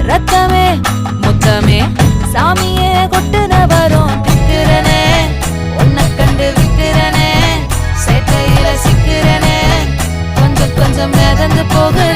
ரத்தமே முத்தமே சாமியே கொட்டுன வரும் திக்கிறனே உன்னை கண்டு விக்கிறனே சேட்டையில சிக்கிறனே கொஞ்சம் கொஞ்சம் மிதந்து போகுற